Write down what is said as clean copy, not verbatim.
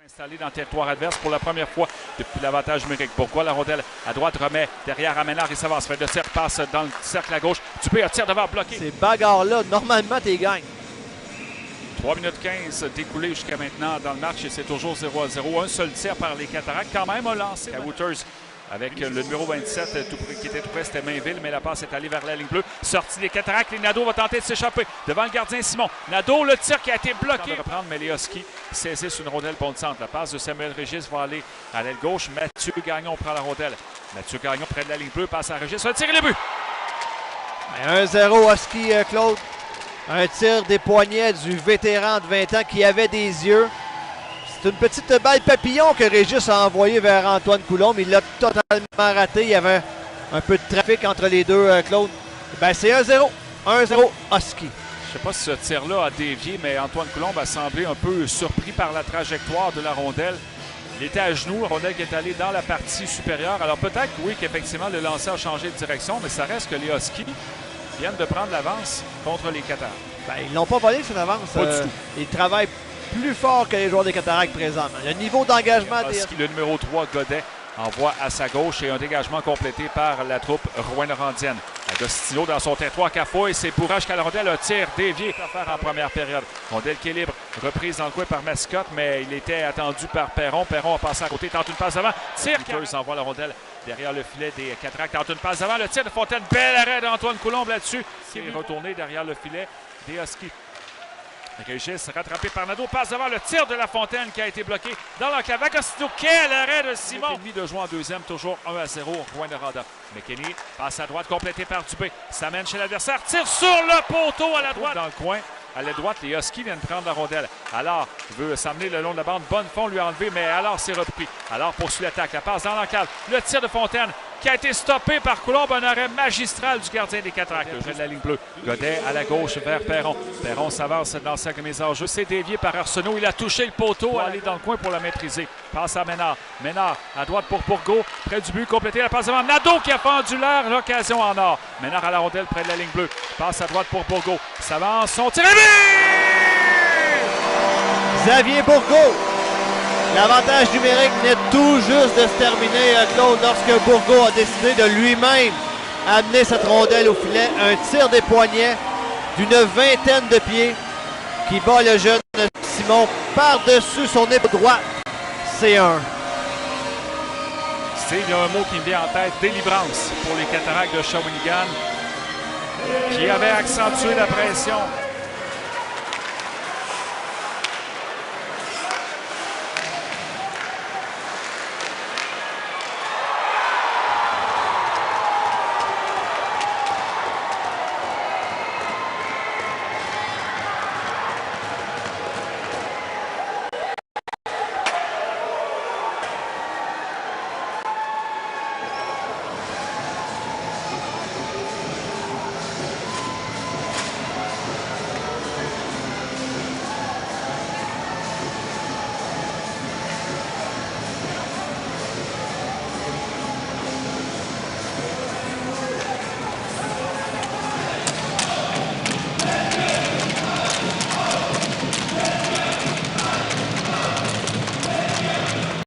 Installé dans le territoire adverse pour la première fois depuis l'avantage numérique. Pourquoi la rondelle à droite remet derrière à Ménard et s'avance. Fait de tir, passe dans le cercle à gauche. Dubé a tir devant bloqué. Ces bagarres-là, normalement, tu gagnes. 3 minutes 15 découlées jusqu'à maintenant dans le match et c'est toujours 0-0. Un seul tir par les Cataractes. Quand même, a lancé Wouters avec le numéro 27 qui était tout près, c'était Mainville, mais la passe est allée vers la ligne bleue. Sortie des Cataractes, et Nadeau va tenter de s'échapper devant le gardien Simon. Nadeau, le tir qui a été bloqué. De reprendre, mais les Huskies saisissent une rondelle pont de centre. La passe de Samuel Régis va aller à l'aile gauche. Mathieu Gagnon prend la rondelle. Mathieu Gagnon près de la ligne bleue, passe à Régis. Un tir et le but! 1-0 Husky, Claude. Un tir des poignets du vétéran de 20 ans qui avait des yeux. C'est une petite balle papillon que Régis a envoyée vers Antoine Coulombe. Il l'a totalement raté. Il y avait un peu de trafic entre les deux, Claude. Ben, c'est 1-0. 1-0 Husky. Je ne sais pas si ce tir-là a dévié, mais Antoine Coulombe a semblé un peu surpris par la trajectoire de la rondelle. Il était à genoux, la rondelle qui est allée dans la partie supérieure. Alors peut-être, oui, qu'effectivement, le lancer a changé de direction, mais ça reste que les Huskies viennent de prendre l'avance contre les Cataractes. Ben, ils n'ont pas volé cette avance. Pas du tout. Ils travaillent plus fort que les joueurs des Cataractes présentement. Le niveau d'engagement des... Le numéro 3, Godet, envoie à sa gauche et un dégagement complété par la troupe Rouyn-Laurentienne. Agostino dans son territoire cafouille, c'est Bourrage qu'à la rondelle, un tir dévié à faire en première période. Rondelle qui est libre, reprise dans le coin par Mascotte, mais il était attendu par Perron. Perron a passé à côté, tente une passe avant. Tir qui envoie la rondelle derrière le filet des Cataractes, tente une passe avant. Le tir de Fontaine, bel arrêt d'Antoine Coulombe là-dessus. Qui est retourné derrière le filet des Huskies. Régis rattrapé par Nadeau, passe devant le tir de La Fontaine qui a été bloqué dans l'enclave. Agostino, quel arrêt de Simon! Demi de jouer en deuxième, toujours 1-0, Rouyn-Noranda. McKinney passe à droite, complété par Dubé. Ça mène chez l'adversaire, tire sur le poteau à la droite. Dans le coin, à la droite, les Huskies viennent prendre la rondelle. Alors, il veut s'amener le long de la bande. Bonnefond lui a enlevé, mais alors c'est repris. Alors poursuit l'attaque, la passe dans l'enclave. Le tir de Fontaine qui a été stoppé par Coulombe, un arrêt magistral du gardien des Cataractes. Le jeu de la ligne bleue. Godet à la gauche vers Perron. Perron s'avance dans le cercle de mise en jeu. C'est dévié par Arsenault. Il a touché le poteau. Aller dans le coin pour la maîtriser. Passe à Ménard. Ménard à droite pour Bourgault. Près du but, complété la passe devant Nadeau qui a fendu l'air. L'occasion en or. Ménard à la rondelle près de la ligne bleue. Passe à droite pour Bourgault. S'avance. Son tir et but! Xavier Bourgault. L'avantage numérique venait tout juste de se terminer, Claude, lorsque Bourgault a décidé de lui-même amener cette rondelle au filet. Un tir des poignets d'une vingtaine de pieds qui bat le jeune Simon par-dessus son épaule droite. C'est un. Il y a un mot qui me vient en tête, délivrance pour les Cataractes de Shawinigan qui avait accentué la pression.